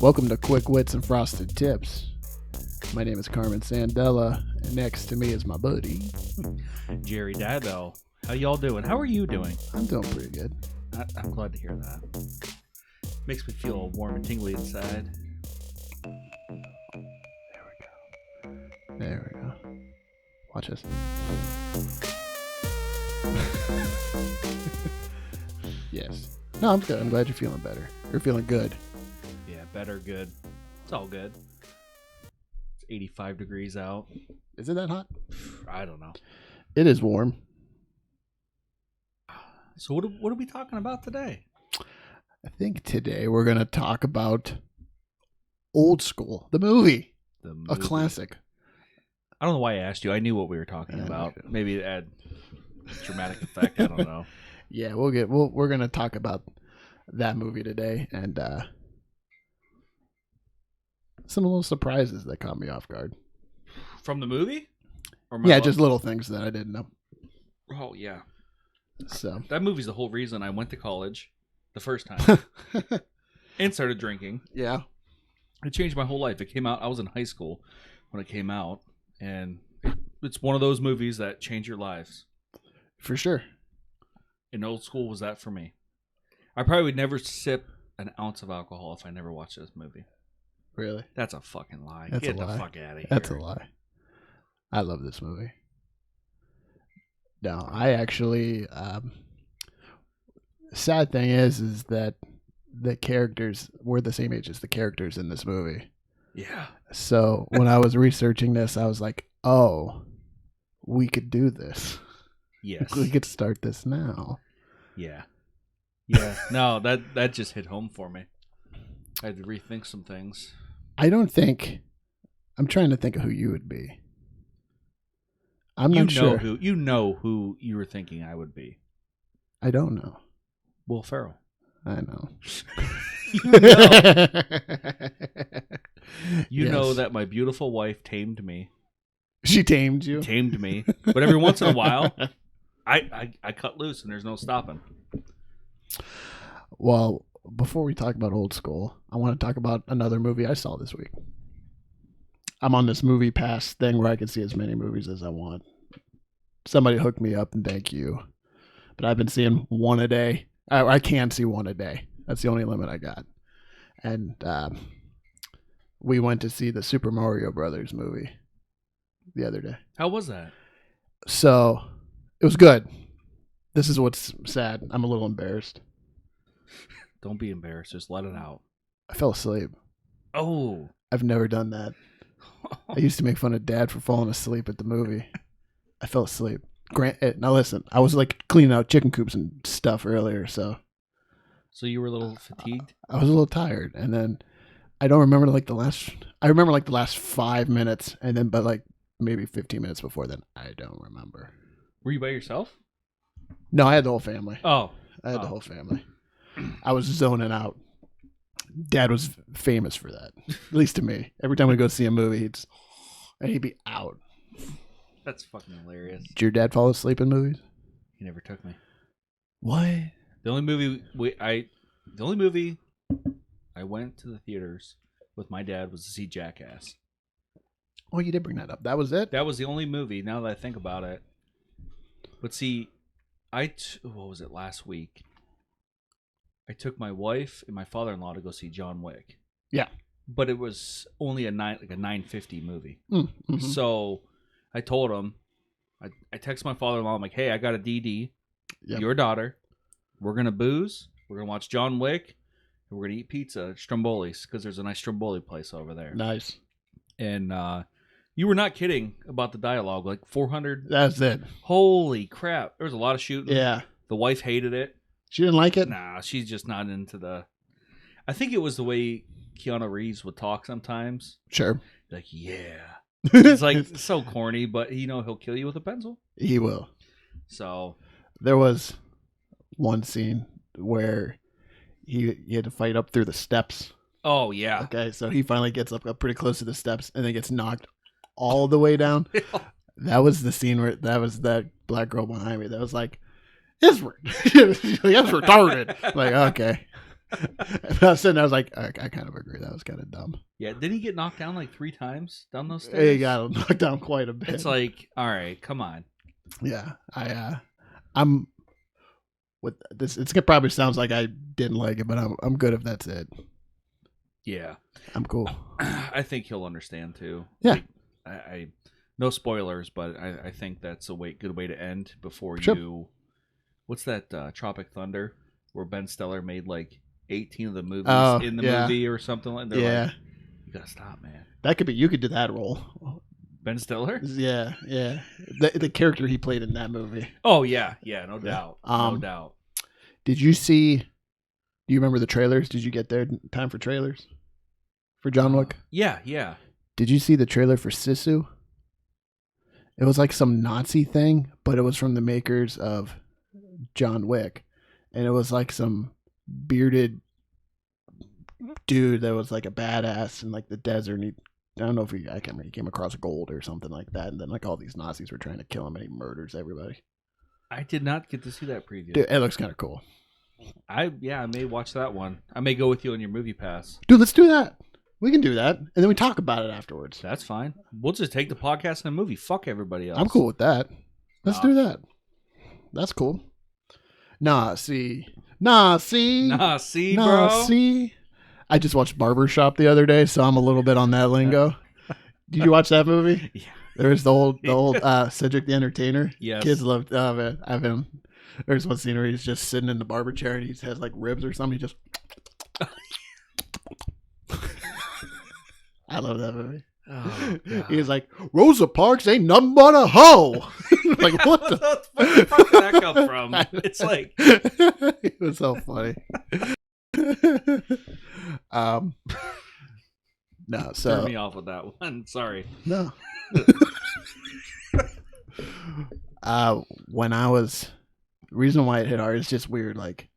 Welcome to Quick Wits and Frosted Tips. My name is Carmen Sandella, and next to me is my buddy, Jerry Dado. How y'all doing? How are you doing? I'm doing pretty good. I'm glad to hear that. Makes me feel warm and tingly inside. There we go. Watch this. Yes. No, I'm good. I'm glad you're feeling better. You're feeling good. Yeah, better, good. It's all good. It's 85 degrees out. Is it that hot? I don't know. It is warm. So what are we talking about today? I think today we're going to talk about Old School, the movie. A classic. I don't know why I asked you. I knew what we were talking about. Maybe it add dramatic effect. I don't know. Yeah, we're going to talk about that movie today and some little surprises that caught me off guard. From the movie? Yeah, just little things that I didn't know. Oh, yeah. So that movie's the whole reason I went to college the first time and started drinking. Yeah. It changed my whole life. It came out, I was in high school when it came out, and it's one of those movies that change your lives. For sure. And Old School was that for me. I probably would never sip an ounce of alcohol if I never watched this movie. Really? That's a fucking lie. That's Get a lie. the fuck out of here. That's a lie. I love this movie. No, I actually sad thing is that the characters were the same age as the characters in this movie. Yeah. So when I was researching this, I was like, oh, we could do this. Yes. We could start this now. Yeah. Yeah. No, that just hit home for me. I had to rethink some things. I'm trying to think of who you would be. I'm not sure. You know who you were thinking I would be. I don't know. Will Ferrell. I know. You know that my beautiful wife tamed me. She tamed you? Tamed me. But every once in a while, I cut loose and there's no stopping. Well, before we talk about Old School, I want to talk about another movie I saw this week. I'm on this movie pass thing where I can see as many movies as I want. Somebody hooked me up and thank you. But I've been seeing one a day. I can see one a day. That's the only limit I got. And we went to see the Super Mario Brothers movie the other day. How was that? So it was good. This is what's sad. I'm a little embarrassed. Don't be embarrassed. Just let it out. I fell asleep. Oh. I've never done that. I used to make fun of Dad for falling asleep at the movie. I fell asleep. Now listen, I was like cleaning out chicken coops and stuff earlier, so you were a little fatigued? I was a little tired, and then I don't remember I remember the last 5 minutes, and then but like maybe 15 minutes before then, I don't remember. Were you by yourself? No, I had the whole family. Oh. I had the whole family. I was zoning out. Dad was famous for that, at least to me. Every time we go see a movie, he'd be out. That's fucking hilarious. Did your dad fall asleep in movies? He never took me. What? The only movie I went to the theaters with my dad was to see Jackass. Oh, you did bring that up. That was it? That was the only movie, now that I think about it. But see, what was it, last week? I took my wife and my father-in-law to go see John Wick. Yeah. But it was only a 9:50 movie. Mm-hmm. So I told him, I texted my father-in-law, I'm like, hey, I got a DD. Yep. Your daughter. We're going to booze. We're going to watch John Wick. And we're going to eat pizza at Stromboli's because there's a nice Stromboli place over there. Nice. And you were not kidding about the dialogue. Like 400. That's it. Holy crap. There was a lot of shooting. Yeah. The wife hated it. She didn't like it? Nah, she's just not into the... I think it was the way Keanu Reeves would talk sometimes. Sure. Like, yeah. It's like so corny, but he'll kill you with a pencil. He will. So there was one scene where he had to fight up through the steps. Oh yeah. Okay, so he finally gets up pretty close to the steps and then gets knocked all the way down. That was the scene where that was that black girl behind me that was like, It's retarded. Like, okay. I was sitting there, I was like, I kind of agree. That was kind of dumb. Yeah, did he get knocked down like 3 times down those He stairs? got knocked down quite a bit. It's like, all right, come on. Yeah, I'm with this. It probably sounds like I didn't like it, but I'm good if that's it. Yeah, I'm cool. I think he'll understand too. Yeah. Like, I no spoilers, but I think that's a good way to end before Sure. you. What's that Tropic Thunder where Ben Stiller made like 18 of the movies in the movie or something like that? Yeah. Like, you gotta stop, man. That could be. You could do that role. Ben Stiller? Yeah. The character he played in that movie. Oh yeah, no doubt, no doubt. Did you see? Do you remember the trailers? Did you get there in time for trailers for John Wick? Yeah. Did you see the trailer for Sisu? It was like some Nazi thing, but it was from the makers of John Wick, and it was like some bearded dude that was like a badass in like the desert. And I don't know if I can't remember, he came across gold or something like that, and then like all these Nazis were trying to kill him, and he murders everybody. I did not get to see that preview. Dude, it looks kind of cool. I may watch that one. I may go with you on your movie pass. Dude, let's do that. We can do that, and then we talk about it afterwards. That's fine. We'll just take the podcast and a movie. Fuck everybody else. I'm cool with that. Let's do that. That's cool. Nah, see, bro. I just watched Barbershop the other day, so I'm a little bit on that lingo. Did you watch that movie? Yeah. There's the old Cedric the Entertainer. Yes. Kids loved it. There's one scene where he's just sitting in the barber chair and he has like ribs or something. He just. I love that movie. Oh, he's like, Rosa Parks ain't nothing but a hoe. Like, what the where the fuck did that come from? It's like it was so funny. No, so threw me off with that one. Sorry. No. When I was, the reason why it hit hard is just weird, like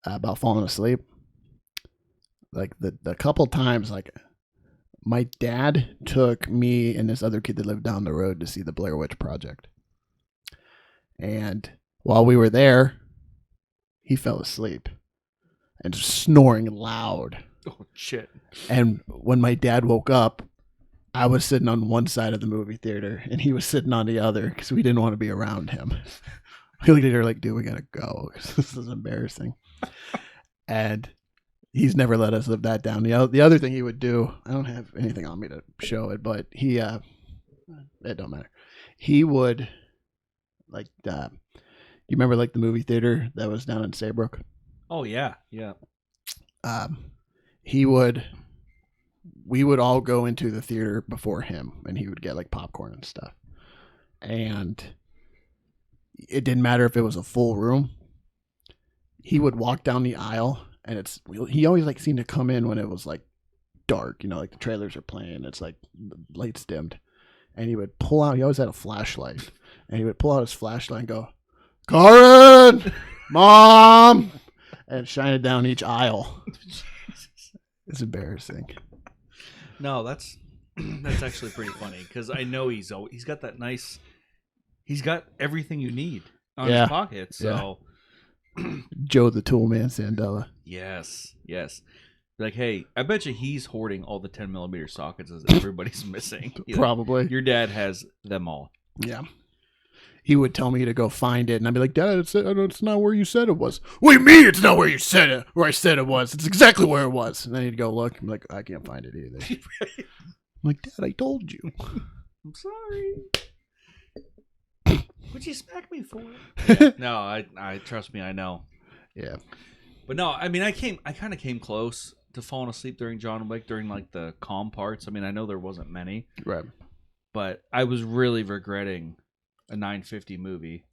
about falling asleep. Like the couple times, like my dad took me and this other kid that lived down the road to see the Blair Witch Project. And while we were there, he fell asleep and just snoring loud. Oh, shit. And when my dad woke up, I was sitting on one side of the movie theater and he was sitting on the other because we didn't want to be around him. We looked at her like, dude, we got to go. This is embarrassing. And he's never let us live that down. The other thing he would do, I don't have anything on me to show it, but it don't matter. He would, like, you remember like the movie theater that was down in Saybrook? Oh, yeah. We would all go into the theater before him and he would get like popcorn and stuff. And it didn't matter if it was a full room. He would walk down the aisle and he always like seemed to come in when it was like dark, like the trailers are playing. It's like the lights dimmed. And he would pull out, he always had a flashlight. And he would pull out his flashlight and go, Karen, Mom, and shine it down each aisle. It's embarrassing. No, that's actually pretty funny because I know he's got that nice. He's got everything you need on his pocket. So, Joe the Toolman Sandella. Yes. Like, hey, I bet you he's hoarding all the 10mm sockets as everybody's missing. Probably. Your dad has them all. Yeah. He would tell me to go find it, and I'd be like, Dad, it's not where you said it was. What do you mean it's not where you said it? Where I said it was. It's exactly where it was. And then he'd go look. I'm like, I can't find it either. I'm like, Dad, I told you. I'm sorry. What'd you smack me for? Yeah, no, I trust me, I know. Yeah. But no, I mean, I kind of came close to falling asleep during John Wick during like the calm parts. I mean, I know there wasn't many. Right. But I was really regretting a 950 movie.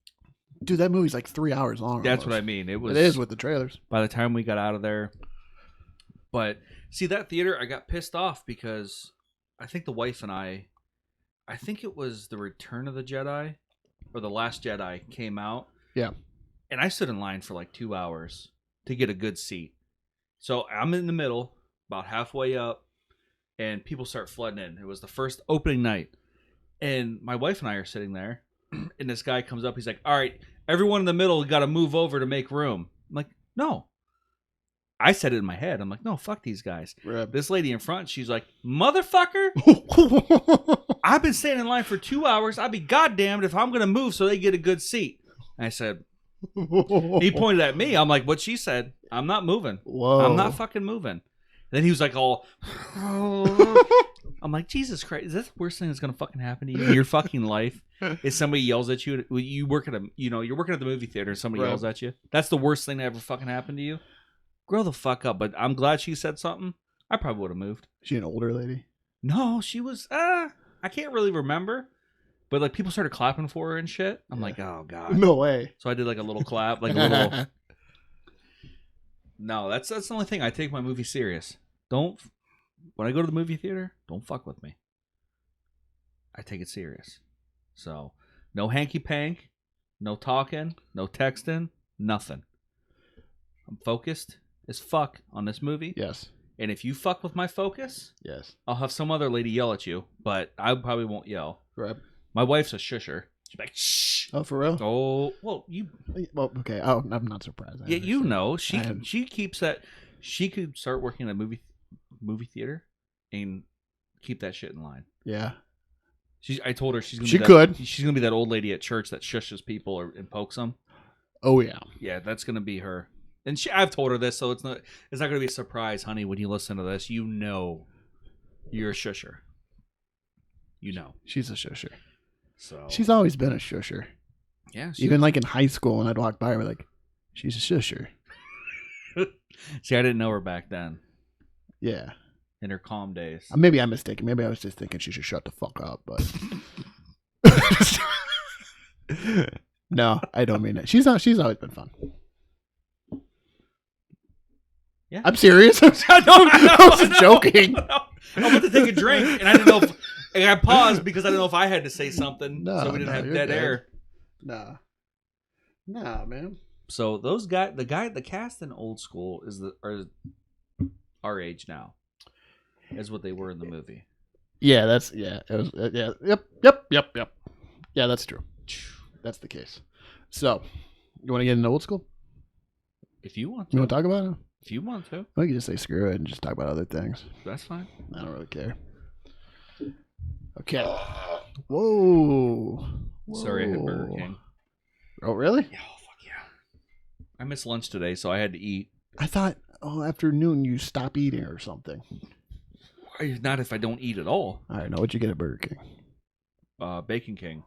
Dude, that movie's like 3 hours long. That's almost. what I mean. It is with the trailers. By the time we got out of there. But see, that theater, I got pissed off because I think the wife and I think it was The Return of the Jedi or The Last Jedi came out. Yeah. And I stood in line for like 2 hours to get a good seat. So I'm in the middle, about halfway up, and people start flooding in. It was the first opening night. And my wife and I are sitting there, and this guy comes up. He's like, all right, everyone in the middle got to move over to make room. I'm like, no. I said it in my head. I'm like, no, fuck these guys. Rip. This lady in front, she's like, motherfucker, I've been standing in line for 2 hours. I'd be goddamned if I'm going to move so they get a good seat. And I said, he pointed at me. I'm like, what she said, I'm not moving. Whoa. I'm not fucking moving. And then he was like, all, I'm like, Jesus Christ, is that the worst thing that's going to fucking happen to you in your fucking life? Is somebody yells at you? You work at you're working at the movie theater and somebody yells at you. That's the worst thing that ever fucking happened to you. Grow the fuck up. But I'm glad she said something. I probably would have moved. She an older lady? No, she was, I can't really remember. But like people started clapping for her and shit. I'm like, oh God. No way. So I did like a little clap, like a little. No, that's the only thing. I take my movie serious. When I go to the movie theater, don't fuck with me. I take it serious. So, no hanky pank, no talking, no texting, nothing. I'm focused as fuck on this movie. Yes. And if you fuck with my focus, Yes. I'll have some other lady yell at you, but I probably won't yell. Right. My wife's a shusher. She's like, shh. Oh, for real? Oh, well, you. Well, okay. Oh, I'm not surprised. Yeah, you know, she keeps that. She could start working at a movie theater and keep that shit in line. Yeah. I told her she's gonna. She's gonna be that old lady at church that shushes people and pokes them. Oh yeah. Yeah, that's gonna be her. And I've told her this, so it's not gonna be a surprise, honey. When you listen to this, you know, you're a shusher. You know, she's a shusher. So she's always been a shusher. Yeah. Even like in high school, when I'd walk by her, like, she's a shusher. See, I didn't know her back then. Yeah. In her calm days. Maybe I'm mistaken. Maybe I was just thinking she should shut the fuck up, but no, I don't mean it. She's always been fun. Yeah. I'm serious. I was joking. I went to take a drink and I didn't know and I paused because I didn't know if I had to say something. So we didn't have dead air. Nah, man. So the cast in Old School are our age now. Is what they were in the movie. Yeah, it was, yeah, yep. Yeah, that's true. That's the case. So, you want to get into Old School? If you want to. You want to talk about it? If you want to. We can just say screw it and just talk about other things. That's fine. I don't really care. Okay. Whoa. Sorry, I had Burger King. Oh, really? Yeah, oh, fuck yeah. I missed lunch today, so I had to eat. I thought, after noon you stop eating or something. Not if I don't eat at all. All right, now what'd you get at Burger King? Bacon King.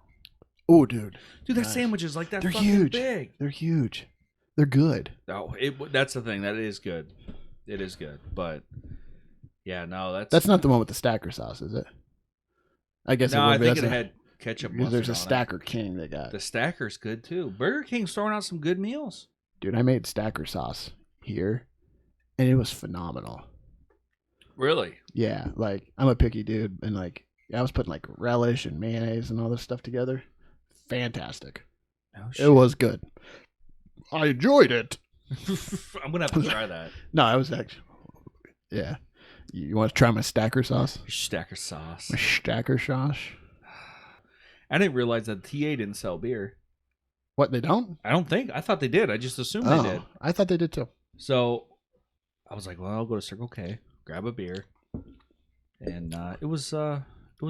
Oh, dude. Dude, that sandwich is like that. They're fucking huge. Big. They're huge. They're good. Oh, that's the thing. That is good. It is good. But, yeah, no, that's not the one with the stacker sauce, is it? I guess no, I think it had ketchup mustard. There's a Stacker King they got. The Stacker's good, too. Burger King's throwing out some good meals. Dude, I made stacker sauce here, and it was phenomenal. Really? Yeah, like, I'm a picky dude, and like, I was putting like relish and mayonnaise and all this stuff together. Fantastic. Oh, shit. It was good. I enjoyed it. I'm gonna have to try that. No, I was actually, yeah. You want to try my stacker sauce? Stacker sauce. My stacker sauce. I didn't realize that TA didn't sell beer. What, they don't? I don't think. I thought they did. I just assumed they did. I thought they did too. So I was like, well, I'll go to Circle K, grab a beer, and it was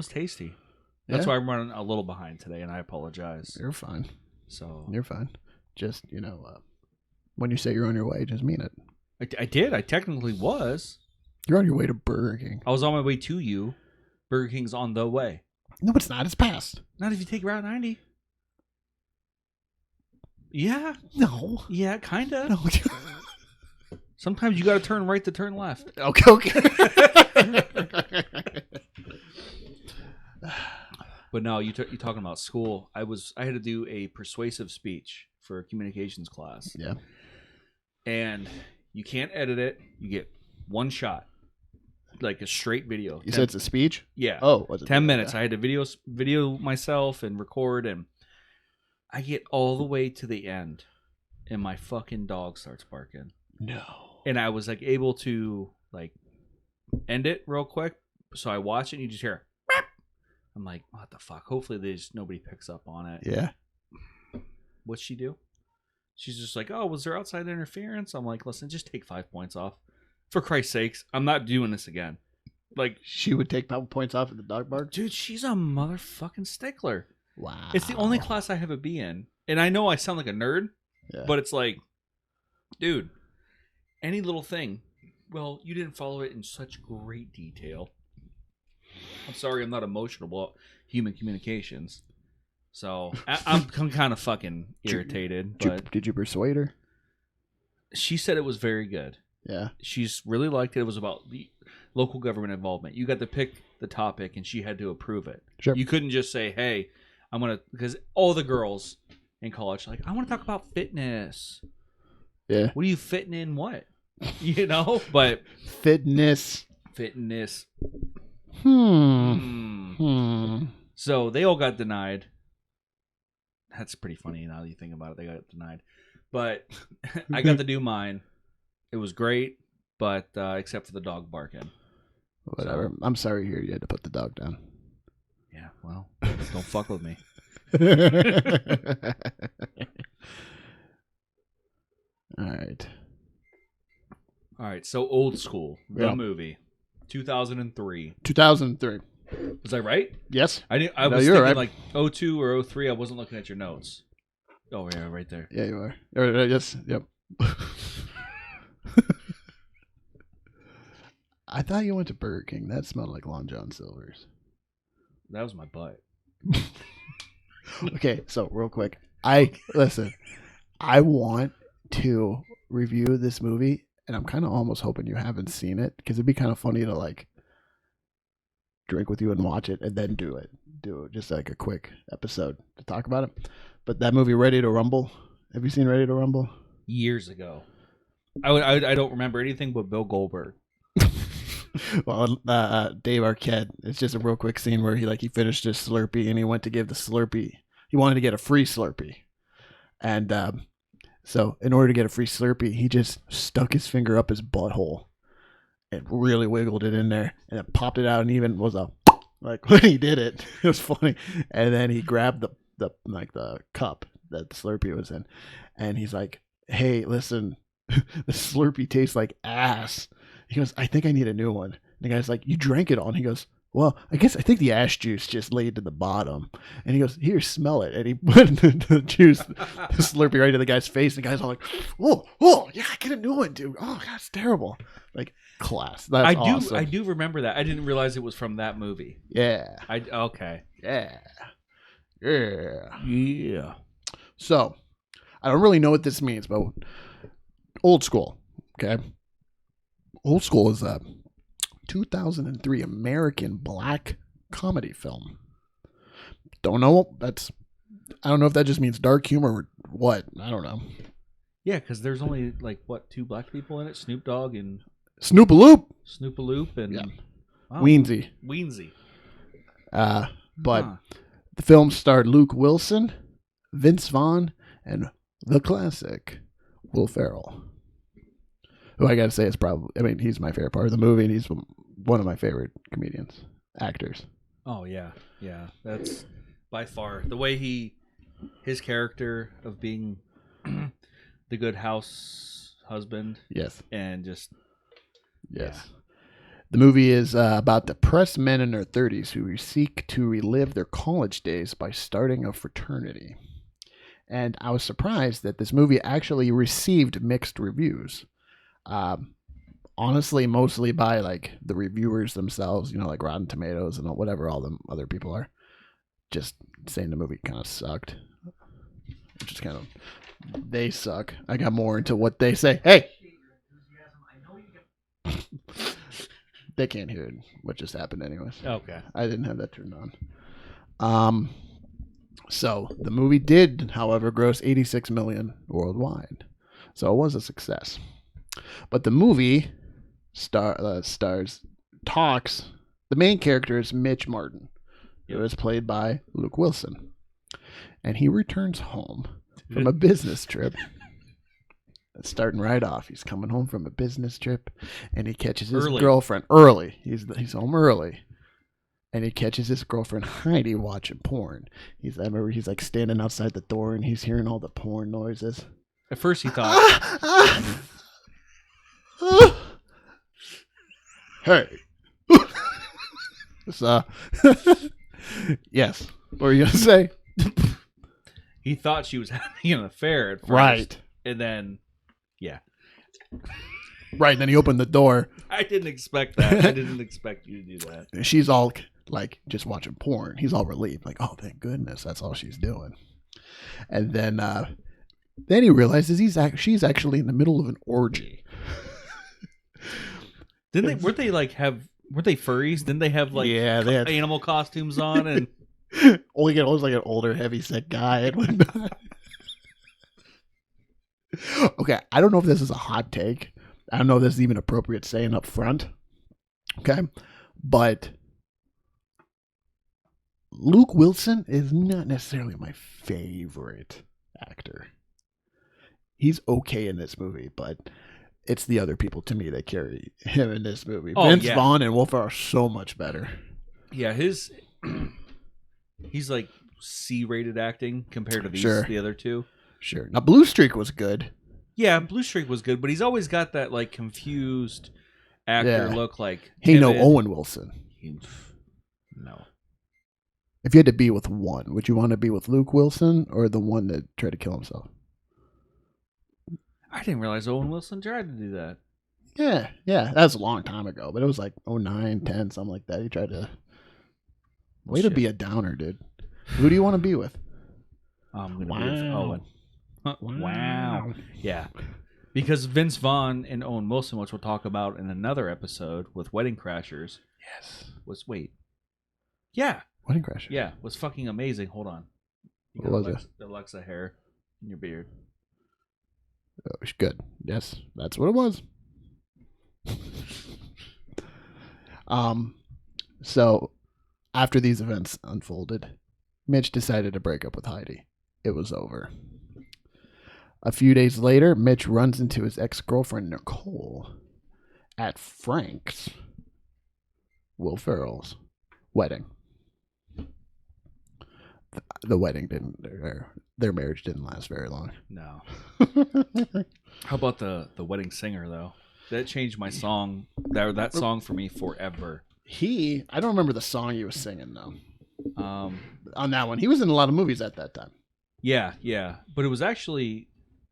tasty. That's why I'm running a little behind today, and I apologize. You're fine. So you're fine. Just when you say you're on your way, just mean it. I did. I technically was. You're on your way to Burger King. I was on my way to you. Burger King's on the way. No, it's not. It's past. Not if you take Route 90. Yeah. No. Yeah, kind of. No. Sometimes you got to turn right to turn left. Okay. But no, you're talking about school. I had to do a persuasive speech for a communications class. Yeah. And you can't edit it. You get one shot. Like a straight video. You said it's a speech? Yeah. Oh, was it 10 minutes. I had to video myself and record, and I get all the way to the end, and my fucking dog starts barking. No. And I was like able to like end it real quick, so I watch it, and you just hear. Meow. I'm like, what the fuck? Hopefully, nobody picks up on it. Yeah. What'd she do? She's just like, oh, was there outside interference? I'm like, listen, just take 5 points off. For Christ's sakes, I'm not doing this again. Like, She would take points off at the dog bark? dude, she's a motherfucking stickler. Wow. It's the only class I have a B in. And I know I sound like a nerd, but it's like, dude, any little thing. Well, you didn't follow it in such great detail. I'm sorry, I'm not emotional about human communications. So I'm kind of fucking irritated. Did you persuade her? She said it was very good. Yeah. She's really liked it. It was about the local government involvement. You got to pick the topic, and she had to approve it. Sure. You couldn't just say, hey, I'm going to... Because all the girls in college are like, I want to talk about fitness. Yeah. What are you fitting in what? You know? But... Fitness. So they all got denied. That's pretty funny now that you think about it. They got denied. But I got to do mine. It was great, but except for the dog barking. Whatever. So, I'm sorry to hear you had to put the dog down. Yeah, well, don't fuck with me. All right, so Old School, the movie, 2003. 2003. Was I right? Yes. I was thinking right. Like 02 or 03. I wasn't looking at your notes. Oh, yeah, right there. Yeah, you are. Yes, yep. I thought you went to Burger King. That smelled like Long John Silver's. That was my butt. Okay, so real quick. Listen, I want to review this movie, and I'm kind of almost hoping you haven't seen it, because it'd be kind of funny to like drink with you and watch it and then do just like a quick episode to talk about it. But that movie, Ready to Rumble, have you seen Ready to Rumble? Years ago. I don't remember anything but Bill Goldberg. Well, Dave Arquette. It's just a real quick scene where he finished his Slurpee and he went to give the Slurpee. He wanted to get a free Slurpee, and so in order to get a free Slurpee, he just stuck his finger up his butthole and really wiggled it in there, and it popped it out, and even was a like when he did it. It was funny, and then he grabbed the cup that the Slurpee was in, and he's like, "Hey, listen, the Slurpee tastes like ass." He goes, "I think I need a new one." And the guy's like, "You drank it all." And he goes, "Well, I think the ash juice just laid to the bottom." And he goes, "Here, smell it." And he put the juice, the Slurpee right to the guy's face. And the guy's all like, "Whoa, yeah, get a new one, dude. Oh, God, it's terrible." Like, class. That's awesome. I do remember that. I didn't realize it was from that movie. Yeah. Okay. Yeah. So, I don't really know what this means, but Old School, okay? Old School is a 2003 American black comedy film. I don't know if that just means dark humor or what. I don't know. Yeah, because there's only two black people in it: Snoop Dogg and Snoopaloop and Weensy. But the film starred Luke Wilson, Vince Vaughn, and the classic Will Ferrell. Who I gotta say is he's my favorite part of the movie, and he's one of my favorite actors. Oh yeah, that's by far the way his character of being the good house husband. Yes, and just yes. Yeah. The movie is about depressed men in their 30s who seek to relive their college days by starting a fraternity. And I was surprised that this movie actually received mixed reviews. Honestly, mostly by the reviewers themselves, like Rotten Tomatoes and whatever all them other people are, just saying the movie kind of sucked. Which is kind of, they suck. I got more into what they say. Hey, they can't hear what just happened, anyways. Okay, I didn't have that turned on. So the movie did, however, gross $86 million worldwide, so it was a success. But the movie the main character is Mitch Martin, who is played by Luke Wilson. And he returns home from a business trip. Starting right off, he's coming home from a business trip, and he catches his girlfriend early. He's home early, and he catches his girlfriend Heidi watching porn. I remember he's standing outside the door, and he's hearing all the porn noises. At first he thought, Hey. So, yes. What were you gonna say? he thought she was having an affair at first. Right. And then, yeah. Right. Then he opened the door. I didn't expect that. I didn't expect you to do that. She's all like just watching porn. He's all relieved, like, oh, thank goodness, that's all she's doing. And then he realizes she's actually in the middle of an orgy. Didn't they? Weren't they furries? Didn't they have like they had animal costumes on and only get always like an older, heavy set guy and whatnot. Okay, I don't know if this is a hot take. I don't know if this is even appropriate saying up front. Okay, but Luke Wilson is not necessarily my favorite actor. He's okay in this movie, but it's the other people to me that carry him in this movie. Oh, Vince yeah. Vaughn and Wolf are so much better. yeah, he's like C-rated acting compared to the other two. Sure. Now, Blue Streak was good. Yeah, Blue Streak was good, but he's always got that like confused actor look. Like Hey, no, timid. Owen Wilson. No. If you had to be with one, would you want to be with Luke Wilson or the one that tried to kill himself? I didn't realize Owen Wilson tried to do that. Yeah. That was a long time ago, but it was like 09, 10, something like that. He tried to... Way to be a downer, dude. Who do you want to be with? I'm going to be with Owen. Wow. Yeah. Because Vince Vaughn and Owen Wilson, which we'll talk about in another episode with Wedding Crashers. Yes. Yeah. Wedding Crashers. Yeah. Was fucking amazing. Hold on. You What was it? The Alexa hair in your beard. Oh, it's good. Yes, that's what it was. So after these events unfolded, Mitch decided to break up with Heidi. It was over. A few days later, Mitch runs into his ex-girlfriend Nicole at Frank's, Will Ferrell's, wedding. The wedding their marriage didn't last very long. No. How about the wedding singer though? That changed my song. That song for me forever. I don't remember the song he was singing though. On that one, he was in a lot of movies at that time. Yeah, but it was actually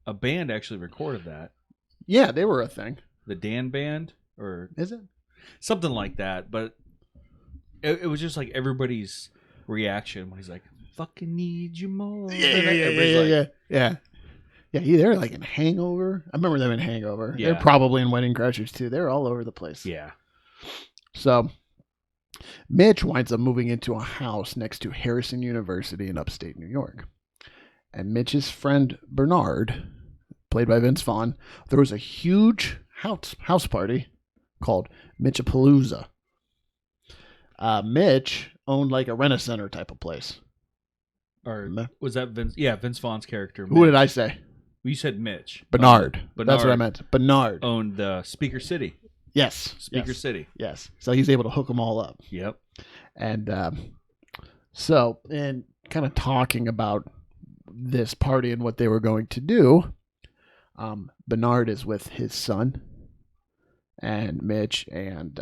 a band actually recorded that. Yeah, they were a thing. The Dan Band, or is it something like that? But it was just like everybody's reaction when he's like, "Fucking need you more." Yeah. Yeah, they're like in Hangover. I remember them in Hangover. Yeah. They're probably in Wedding Crashers too. They're all over the place. Yeah. So Mitch winds up moving into a house next to Harrison University in upstate New York. And Mitch's friend Bernard, played by Vince Vaughn, there was a huge house party called Mitchapalooza. Mitch owned like a Rent-A-Center type of place. Or was that Vince? Yeah, Vince Vaughn's character. Who did I say? You said Mitch. Bernard. That's what I meant. Bernard owned Speaker City. Yes. Speaker City. Yes. So he's able to hook them all up. Yep. And and kind of talking about this party and what they were going to do, Bernard is with his son and Mitch and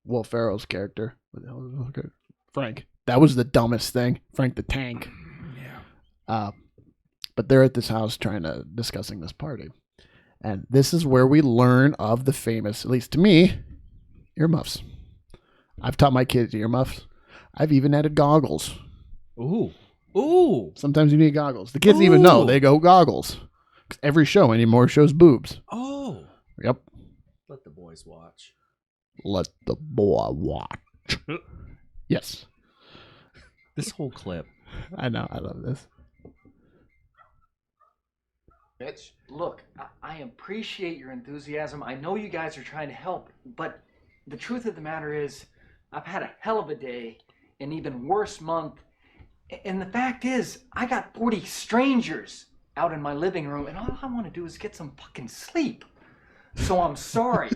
Will Ferrell's character. Frank. That was the dumbest thing. Frank the Tank. Yeah. But they're at this house discussing this party. And this is where we learn of the famous, at least to me, earmuffs. I've taught my kids earmuffs. I've even added goggles. Ooh. Sometimes you need goggles. The kids even know. They go goggles. 'Cause every show anymore shows boobs. Oh. Yep. Let the boys watch. Let the boy watch. Yes. This whole clip. I know. I love this. Mitch, look, I appreciate your enthusiasm. I know you guys are trying to help, but the truth of the matter is I've had a hell of a day, an even worse month, and the fact is I got 40 strangers out in my living room, and all I want to do is get some fucking sleep. So I'm sorry,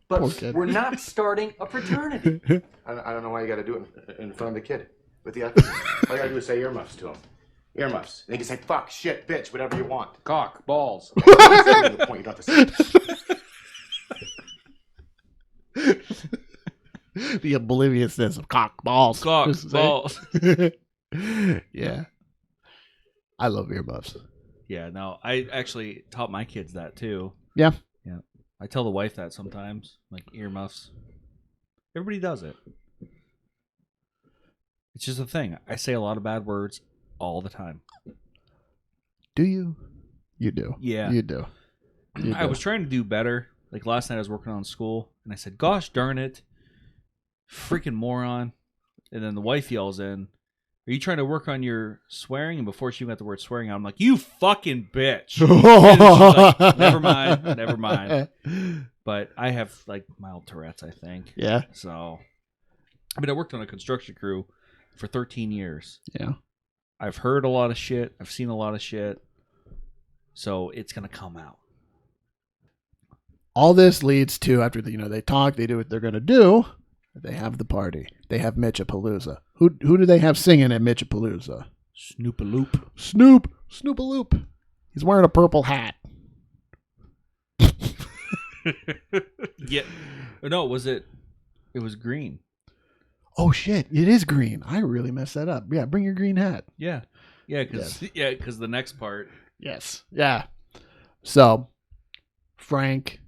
but we're not starting a fraternity. I don't know why you got to do it in front of the kid. All you got to do is say earmuffs to him. Earmuffs. They can say fuck, shit, bitch, whatever you want. Cock, balls. That's the point. You don't have to say. The obliviousness of cock balls. Cock, Just say. balls. Yeah. I love earmuffs. Yeah, no, I actually taught my kids that too. Yeah. Yeah. I tell the wife that sometimes, like earmuffs. Everybody does it. It's just a thing. I say a lot of bad words all the time. Do you? You do. Yeah. You do. You I do. was trying to do better. Like last night I was working on school and I said, gosh darn it. Freaking moron. And then the wife yells in, are you trying to work on your swearing? And before she got the word swearing, I'm like, you fucking bitch. And she's like, never mind. But I have like mild Tourette's, I think. Yeah. So, I mean, I worked on a construction crew for 13 years. Yeah. I've heard a lot of shit. I've seen a lot of shit. So it's going to come out. All this leads to, after they talk, they do what they're going to do. They have the party. They have Mitchapalooza. Who do they have singing at Mitchapalooza? Snoop-a-loop. Snoop-a-loop. He's wearing a purple hat. Yeah. No, it was green. Oh, shit. It is green. I really messed that up. Yeah, bring your green hat. Yeah. Yeah, because the next part. Yes. Yeah. So, Frank,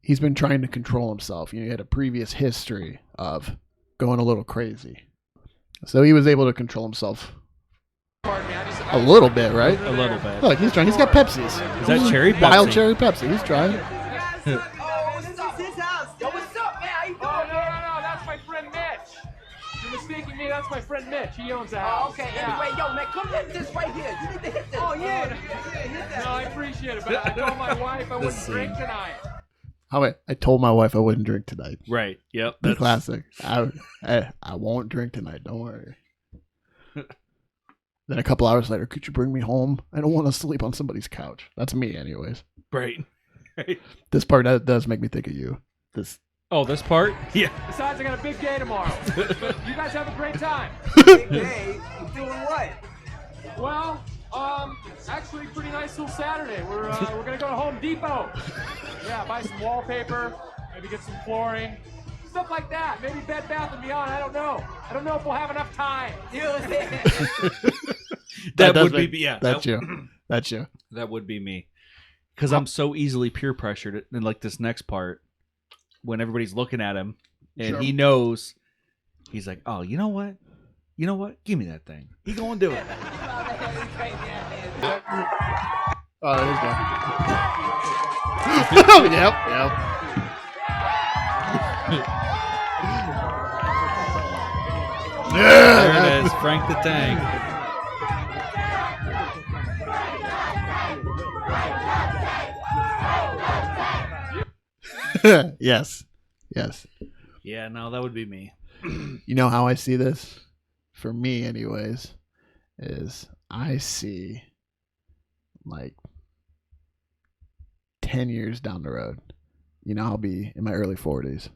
he's been trying to control himself. He had a previous history of going a little crazy. So he was able to control himself a little bit, right? A little bit. Look, he's trying. He's got Pepsis. Is that cherry Pepsi? Wild cherry Pepsi. He's trying. Yo, what's up, man? How you doing, No, that's my friend Mitch. You're mistaking me, that's my friend Mitch. He owns the house. Oh, okay. Anyway, yo, man, come hit this right here. You need to hit this. Oh, yeah. Hit that. No, I appreciate it, but I told my wife I wouldn't drink tonight. Oh, wait. I told my wife I wouldn't drink tonight. Right. Yep. The classic. I won't drink tonight. Don't worry. Then a couple hours later, could you bring me home? I don't want to sleep on somebody's couch. That's me, anyways. Right. This part does make me think of you. This part? Yeah. Besides, I got a big day tomorrow. You guys have a great time. Big day. You doing what? Well, actually, pretty nice little Saturday. We're gonna go to Home Depot. Yeah, buy some wallpaper, maybe get some flooring, stuff like that. Maybe Bed Bath and Beyond. I don't know. I don't know if we'll have enough time. You know what I'm saying? That does would make- be yeah. That's you. That's you. That would be me. Because I'm so easily peer pressured in like this next part when everybody's looking at him and Sure. he knows, he's like, oh, you know what? You know what? Give me that thing. He gonna do it. Oh, there you go. Yep. There it is. Frank the Tank. Yes. Yeah, no, that would be me. You know how I see this? For me, anyways, is I see like 10 years down the road. You know, I'll be in my early 40s.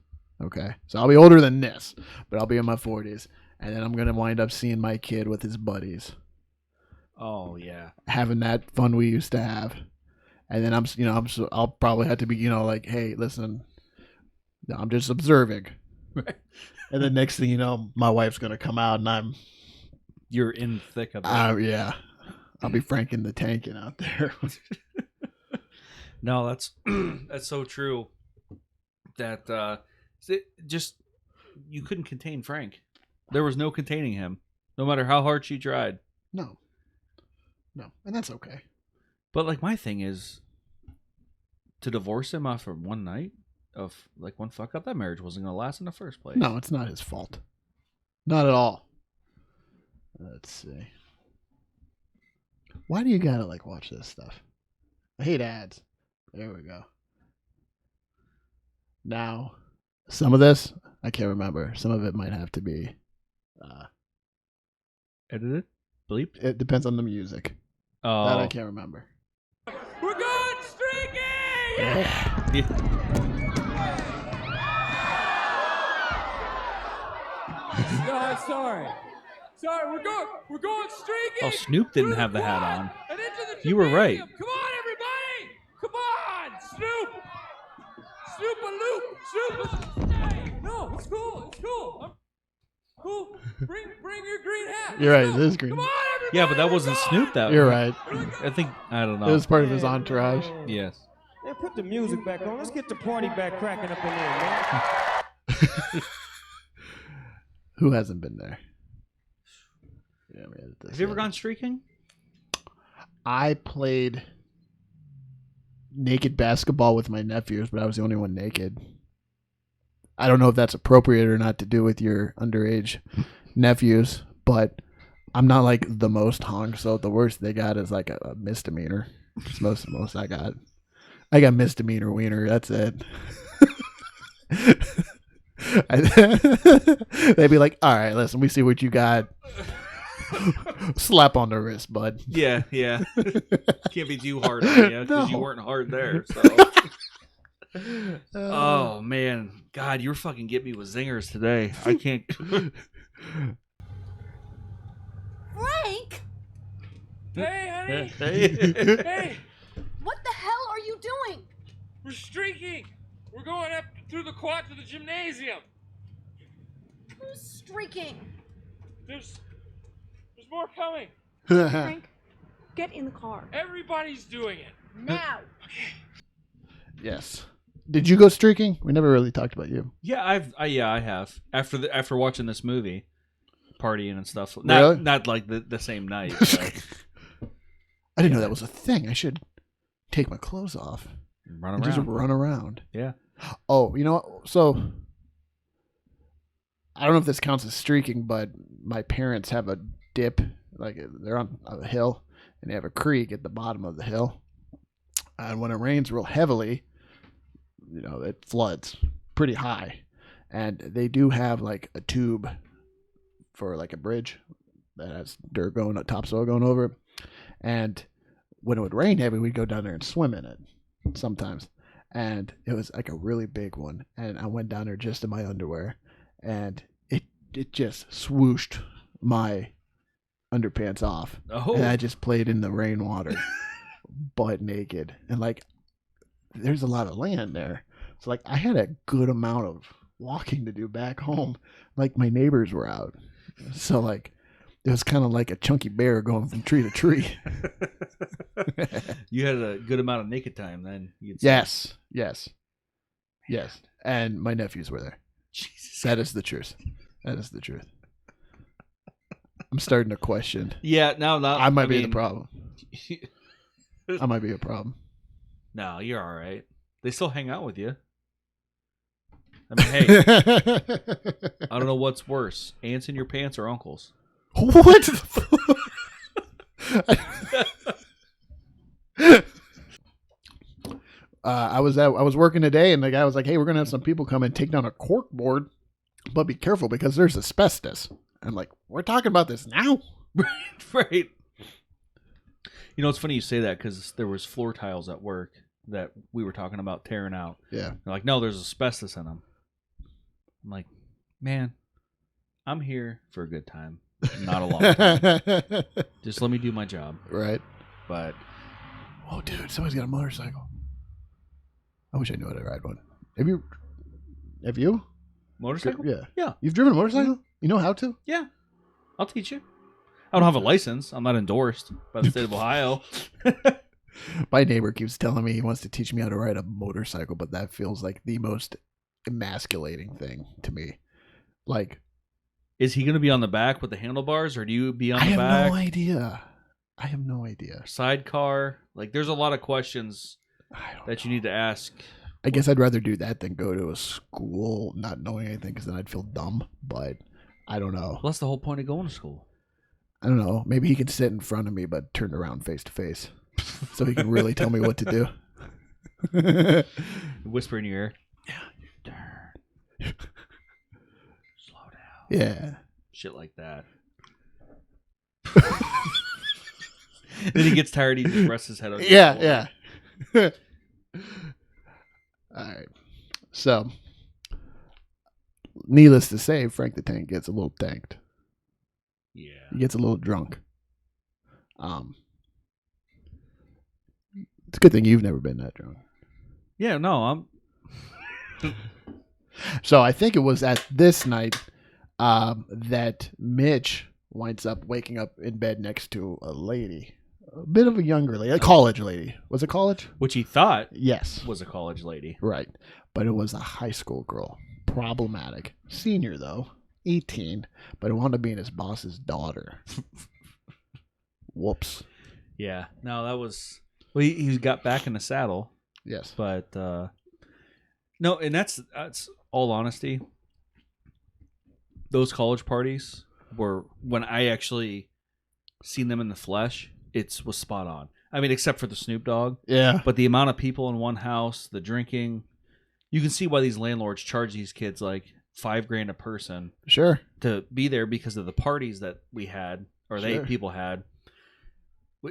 Okay. So I'll be older than this, but I'll be in my 40s. And then I'm going to wind up seeing my kid with his buddies, Oh, yeah. having that fun we used to have. And then I'll probably have to be, like, hey, listen, I'm just observing. And the next thing you know, my wife's going to come out and You're in thick of it. yeah, I'll be Franking the Tanking out there. No, that's that's so true. That you couldn't contain Frank. There was no containing him, no matter how hard she tried. No, and that's okay. But like my thing is to divorce him after one night of like one fuck up, that marriage wasn't gonna last in the first place. No, it's not his fault. Not at all. Let's see. Why do you gotta like watch this stuff? I hate ads. There we go. Now, some of this I can't remember. Some of it might have to be. Edited? Bleeped? It depends on the music. Oh. That I can't remember. We're going streaking! Yeah. No, I'm sorry. Sorry, we're going streaking. Oh, Snoop didn't through have the hat quad on. and into the You were right. gymnasium. Come on, everybody! Come on, Snoop! Snoop a loop! Snoop! Hey, no, it's cool. It's cool. I'm cool. Bring your green hat. You're right. Let's It go. is green. Come on, everybody! Yeah, but that we're wasn't going. Snoop. That You're right. I think I don't know. It was part of his entourage. Yes. Man, put the music back on. Let's get the party back cracking up in there, man. Who hasn't been there? Yeah, we edit this Have you ever in. gone streaking? I played naked basketball with my nephews, but I was the only one naked. I don't know if that's appropriate or not to do with your underage nephews, but I'm not like the most hung, so the worst they got is like a misdemeanor. It's most I got. I got misdemeanor wiener. That's it. They'd be like, "All right, listen, we see what you got." Slap on the wrist, bud. Yeah. Can't be too hard on you because you No. weren't hard there. So. Oh man, God, you're fucking getting me with zingers today. I can't. Frank, Hey, honey. Hey. Hey, what the hell are you doing? we're streaking. We're going up through the quad to the gymnasium. Who's streaking? There's more coming. Frank, get in the car. Everybody's doing it. Now. Yes. Did you go streaking? We never really talked about you. Yeah, I have. After watching this movie, partying and stuff. Really? Not like the same night. But I didn't know that was a thing. I should take my clothes off run and around. just run around. Yeah. Oh, you know what? So I don't know if this counts as streaking, but my parents have a dip. Like they're on a hill, and they have a creek at the bottom of the hill. And when it rains real heavily, you know, it floods pretty high. And they do have like a tube for like a bridge that has dirt going, topsoil going over it. And when it would rain heavy, we'd go down there and swim in it sometimes. And it was like a really big one. And I went down there just in my underwear, and it just swooshed my underpants off. Oh. And I just played in the rainwater, butt naked. And like, there's a lot of land there. So like, I had a good amount of walking to do back home. Like, my neighbors were out. So like, it was kind of like a chunky bear going from tree to tree. You had a good amount of naked time then. You'd say. Yes. And my nephews were there. Jesus. That is the truth. That is the truth. I'm starting to question. Yeah. No. I might be the problem. I might be a problem. No, you're all right. They still hang out with you. I mean, hey, I don't know what's worse, ants in your pants or uncles. What? The I was working today, and the guy was like, "Hey, we're gonna have some people come and take down a cork board, but be careful because there's asbestos." I'm like, "We're talking about this now." Right. You know, it's funny you say that because there was floor tiles at work that we were talking about tearing out. Yeah. They're like, no, there's asbestos in them. I'm like, man, I'm here for a good time, not a long time. Just let me do my job. Right. But oh, dude, somebody's got a motorcycle. I wish I knew how to ride one. Have you? motorcycle? Yeah. Yeah. You've driven a motorcycle? You know how to? Yeah. I'll teach you. I don't have a license. I'm not endorsed by the state of Ohio. My neighbor keeps telling me he wants to teach me how to ride a motorcycle, but that feels like the most emasculating thing to me. Like, Is he going to be on the back with the handlebars, or do you be on I the have back? no idea. I have no idea. Sidecar? Like, there's a lot of questions I don't that know. you need to ask. I guess I'd rather do that than go to a school not knowing anything, because then I'd feel dumb. But I don't know. Well, that's the whole point of going to school. I don't know. Maybe he can sit in front of me, but turned around face to face, so he can really tell me what to do. Whisper in your ear. Yeah. Turn. Slow down. Yeah. Shit like that. Then he gets tired. He just rests his head on your shoulder. Yeah. All right. So, needless to say, Frank the Tank gets a little tanked. Yeah. He gets a little drunk. It's a good thing you've never been that drunk. Yeah, no, I'm So I think it was at this night that Mitch winds up waking up in bed next to a lady, a bit of a younger lady, a college lady. Was it college? which he thought Yes. was a college lady. Right. But it was a high school girl. Problematic. Senior, though. 18. But it wound up being his boss's daughter. Whoops. Yeah. No, that was well, he got back in the saddle, Yes. but no, and that's all honesty. Those college parties were when I actually seen them in the flesh, it was spot on. I mean, except for the Snoop Dogg. Yeah. But the amount of people in one house, the drinking, you can see why these landlords charge these kids like $5,000 a person Sure. to be there because of the parties that we had or Sure. people had.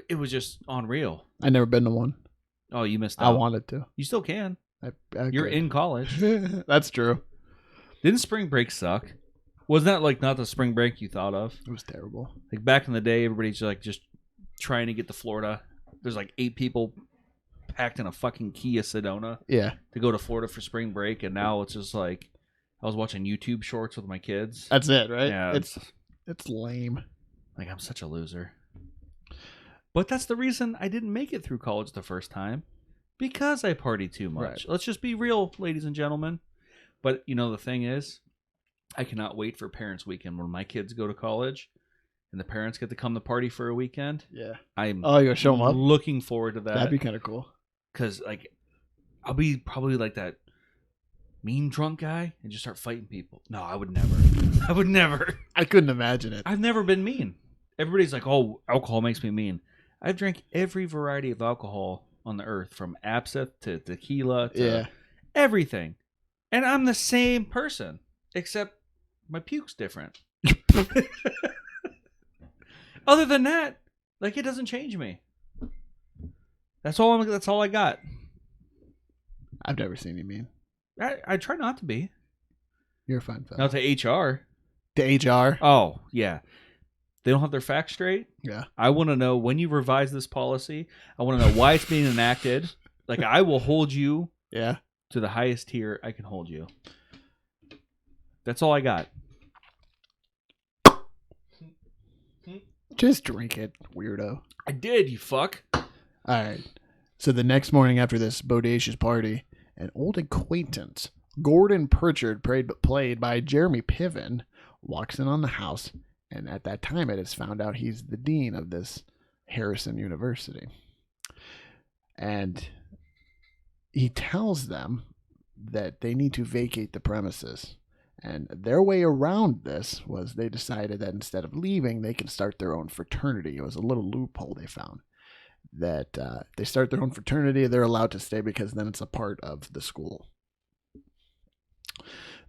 It was just unreal. I never been to one. Oh, you missed out. I wanted to. You still can. I You're could. in college. That's true. Didn't spring break suck? Wasn't that like not the spring break you thought of? It was terrible. Like back in the day, everybody's like just trying to get to Florida. There's like 8 people packed in a fucking Kia Sedona Yeah. to go to Florida for spring break, and now it's just like I was watching YouTube shorts with my kids. That's it, right? Yeah, It's lame. like I'm such a loser. But that's the reason I didn't make it through college the first time, because I partied too much. Right. Let's just be real, ladies and gentlemen. But you know the thing is, I cannot wait for Parents Weekend when my kids go to college and the parents get to come to party for a weekend. Yeah. I'm Oh, you're gonna show them up? looking forward to that. That'd be kind of cool. Because like I'll be probably like that mean drunk guy and just start fighting people. No, I would never. I would never. I couldn't imagine it. I've never been mean. Everybody's like, oh, alcohol makes me mean. I've drank every variety of alcohol on the earth, from absinthe to tequila to everything. And I'm the same person, except my puke's different. Other than that, like, it doesn't change me. That's all I got. I've never seen you mean. I try not to be. You're a fine fellow. Not to HR. To HR. Oh, yeah. They don't have their facts straight. Yeah. I want to know when you revise this policy. I want to know why it's being enacted. Like, I will hold you Yeah. to the highest tier I can hold you. That's all I got. Just drink it, weirdo. I did, you fuck. All right. So the next morning after this bodacious party, an old acquaintance, Gordon Pritchard, played by Jeremy Piven, walks in on the house, and at that time it is found out he's the dean of this Harrison University. And he tells them that they need to vacate the premises. And their way around this was they decided that instead of leaving, they could start their own fraternity. It was a little loophole they found. That they start their own fraternity, they're allowed to stay because then it's a part of the school.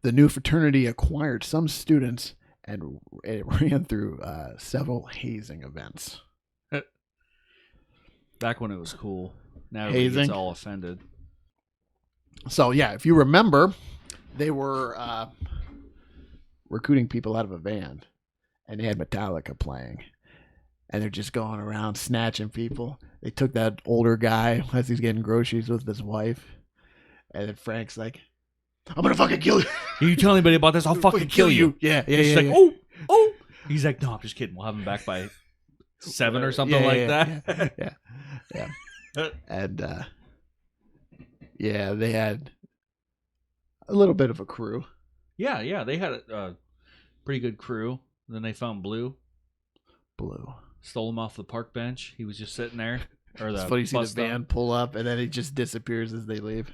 The new fraternity acquired some students and it ran through several hazing events. Back when it was cool. Now everybody gets Hazing? all offended. So, yeah, if you remember, they were recruiting people out of a van and they had Metallica playing. And they're just going around snatching people. They took that older guy as he's getting groceries with his wife. And then Frank's like, I'm going to fucking kill you. If you tell anybody about this, I'll fucking kill you. Yeah, yeah, He's yeah. like, oh. He's like, no, I'm just kidding. We'll have him back by 7 or something like that. Yeah. And, yeah, they had a little bit of a crew. Yeah. They had a pretty good crew. Then they found Blue. Stole him off the park bench. He was just sitting there. Or It's the funny to see the bus stop. van pull up and then it just disappears as they leave.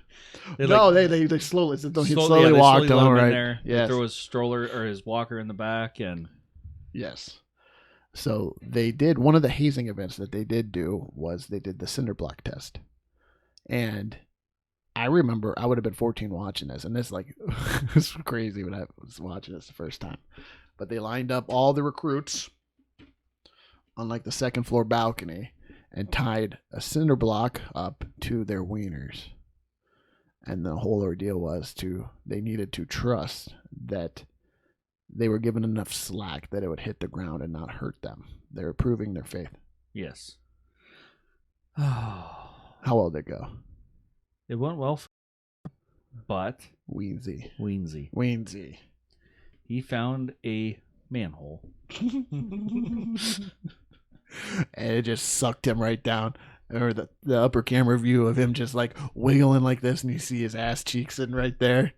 They they slowly they walked let on, him in right? there. Yes. There was stroller or his walker in the back, and Yes. So they did, one of the hazing events that they did do was they did the cinder block test. And I remember I would have been 14 watching this, and this this was crazy when I was watching this the first time. But they lined up all the recruits on like the second floor balcony and tied a cinder block up to their wieners. And the whole ordeal was they needed to trust that they were given enough slack that it would hit the ground and not hurt them. They were proving their faith. Yes. How well did it go? It went well, but Weensy. He found a manhole. And it just sucked him right down. Or the upper camera view of him just like wiggling like this, and you see his ass cheeks sitting right there.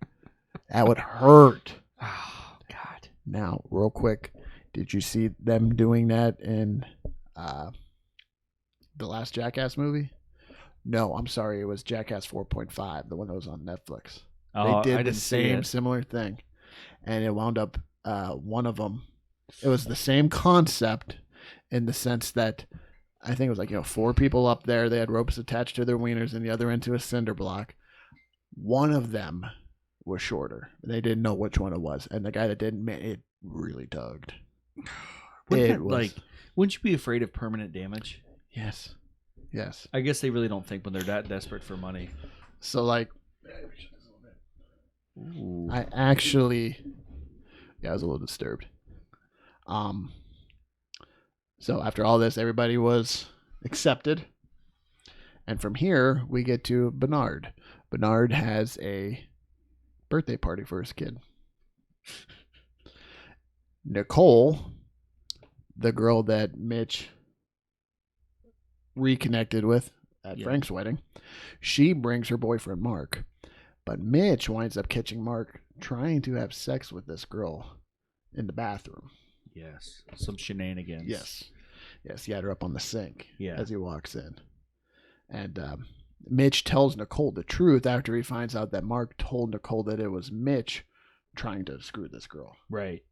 That would hurt. Oh, God. Now, real quick, did you see them doing that in the last Jackass movie? No, I'm sorry. It was Jackass 4.5, the one that was on Netflix. Oh, they I did the didn't see same it. similar thing. And it wound up, one of them, it was the same concept in the sense that I think it was like, 4 people up there. They had ropes attached to their wieners and the other end to a cinder block. One of them was shorter. They didn't know which one it was. And the guy that didn't, man, it really tugged. Wouldn't you be afraid of permanent damage? Yes. I guess they really don't think when they're that desperate for money. So, like, Ooh. I actually, I was a little disturbed. So after all this, everybody was accepted. And from here, we get to Bernard. Bernard has a birthday party for his kid. Nicole, the girl that Mitch reconnected with at Frank's wedding, she brings her boyfriend, Mark. But Mitch winds up catching Mark trying to have sex with this girl in the bathroom. Yes. Some shenanigans. Yes, he had her up on the sink Yeah. as he walks in. And Mitch tells Nicole the truth after he finds out that Mark told Nicole that it was Mitch trying to screw this girl. Right.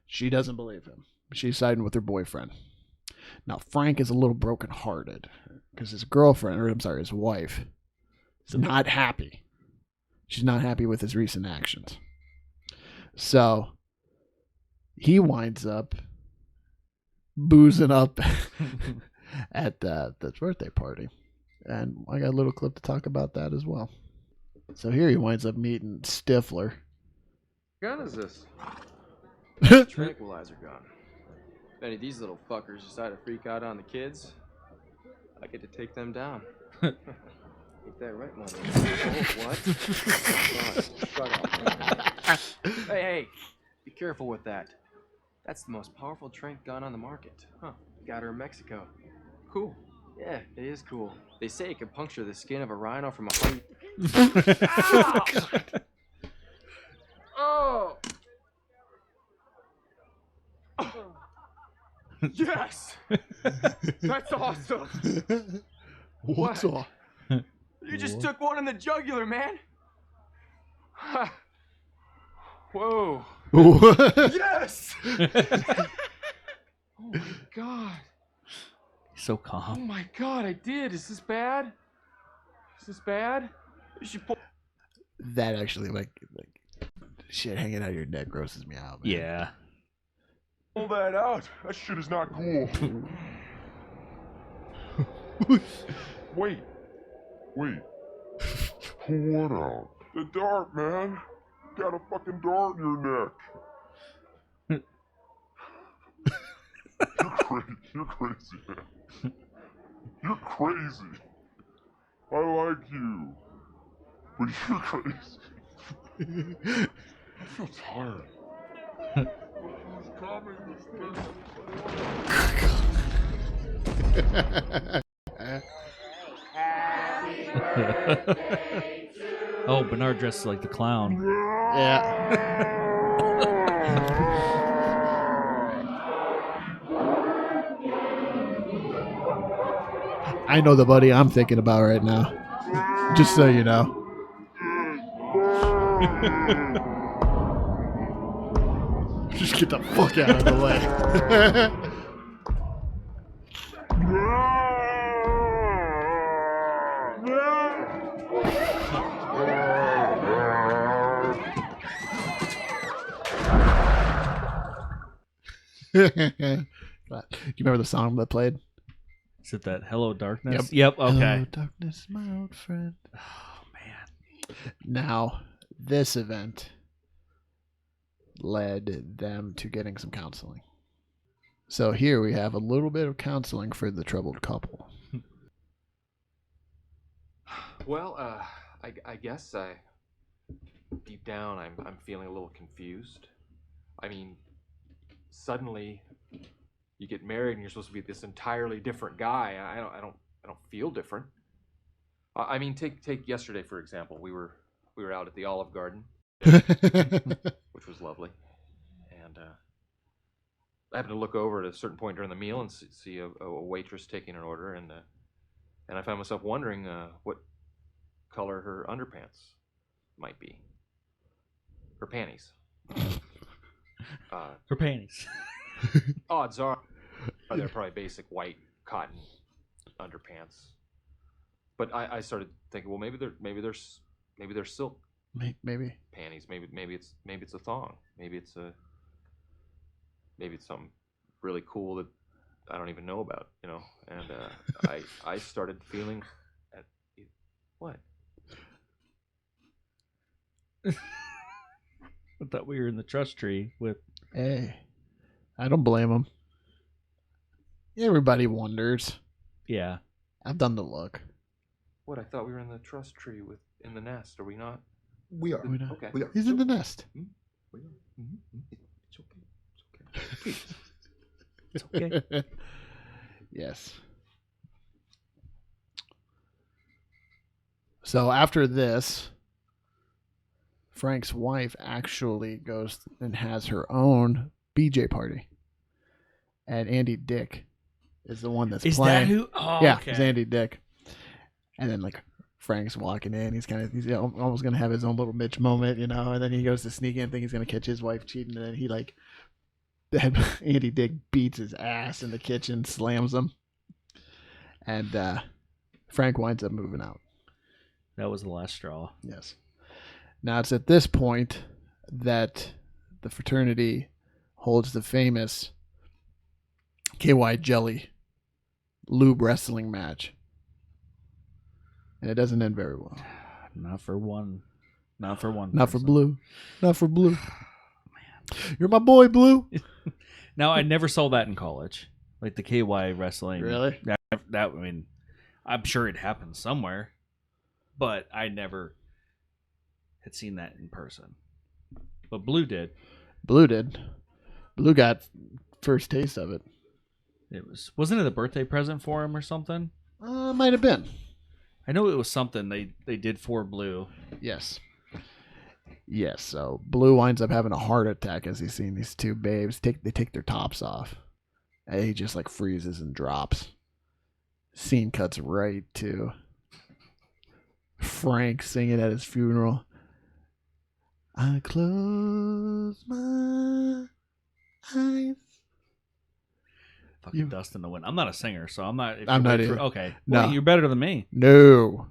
She doesn't believe him. She's siding with her boyfriend. Now, Frank is a little brokenhearted because his wife is not happy. She's not happy with his recent actions. So he winds up boozing up at the birthday party. And I got a little clip to talk about that as well. So here he winds up meeting Stifler. What gun is this? Tranquilizer gun. If any of these little fuckers decide to freak out on the kids, I get to take them down. Ain't that right, mother? Oh, what? Shut up. Hey, be careful with that. That's the most powerful tranq gun on the market. Huh, got her in Mexico. Cool. Yeah, it is cool. They say it can puncture the skin of a rhino from 100... Ow! Oh! Yes! That's awesome! What's off? You just took one in the jugular, man! Whoa! Yes! Oh my god! So Oh calm. my god, I did! Is this bad? Is this bad? You should pull... That actually, like shit hanging out of your neck grosses me out, man. Yeah. Pull that out. That shit is not cool. Wait. Pull what out? The dart, man. You got a fucking dart in your neck. You're crazy, man. You're crazy. I like you. But you're crazy. I feel tired. Oh, Bernard dressed like the clown. Yeah. I know the buddy I'm thinking about right now. Just so you know. Just get the fuck out of the way. Do you remember the song that played? Is it that Hello Darkness? Yep. Okay. Hello, darkness, my old friend. Oh, man. Now, this event led them to getting some counseling. So here we have a little bit of counseling for the troubled couple. Well, I guess deep down I'm feeling a little confused. I mean, suddenly you get married and you're supposed to be this entirely different guy. I don't feel different. I mean, take yesterday for example. We were out at the Olive Garden, which was lovely, and I happened to look over at a certain point during the meal and see a waitress taking an order, and I found myself wondering what color her underpants might be. Her panties. Her panties. Odds are they're probably basic white cotton underpants. But I started thinking, well, maybe they're silk Maybe. panties. Maybe it's a thong. Maybe it's something really cool that I don't even know about, you know. And I started feeling what? I thought we were in the trust tree with. Hey, I don't blame them. Everybody wonders. Yeah. I've done the look. What? I thought we were in the trust tree in the nest. Are we not? We are. We don't- Okay. We are. He's in the nest. We are. It's okay. It's okay. It's okay. Yes. So after this, Frank's wife actually goes and has her own BJ party. And Andy Dick is the one that's Is playing. that who? Oh, yeah, okay. it's Andy Dick. And then like Frank's walking in, he's almost gonna have his own little Mitch moment, you know. And then he goes to sneak in, think he's gonna catch his wife cheating, and then he like Andy Dick beats his ass in the kitchen, slams him, and Frank winds up moving out. That was the last straw. Yes. Now it's at this point that the fraternity holds the famous KY Jelly lube wrestling match. And it doesn't end very well. Not for one. Not for one. Not for person. Blue. Not for Blue. You're my boy, Blue. Now, I never saw that in college. Like the KY wrestling. Really? That I mean, I'm sure it happened somewhere, but I never had seen that in person. But Blue did. Blue did. Blue got first taste of it. Wasn't it a birthday present for him or something? Might have been. I know it was something they did for Blue. Yes. Yes, so Blue winds up having a heart attack as he's seeing these two babes. They take their tops off. And he just like freezes and drops. Scene cuts right to Frank singing at his funeral. I close my eyes. Fucking Dust in the Wind. I'm not a singer, so I'm not. I'm not either. Okay. No. Well, you're better than me. No.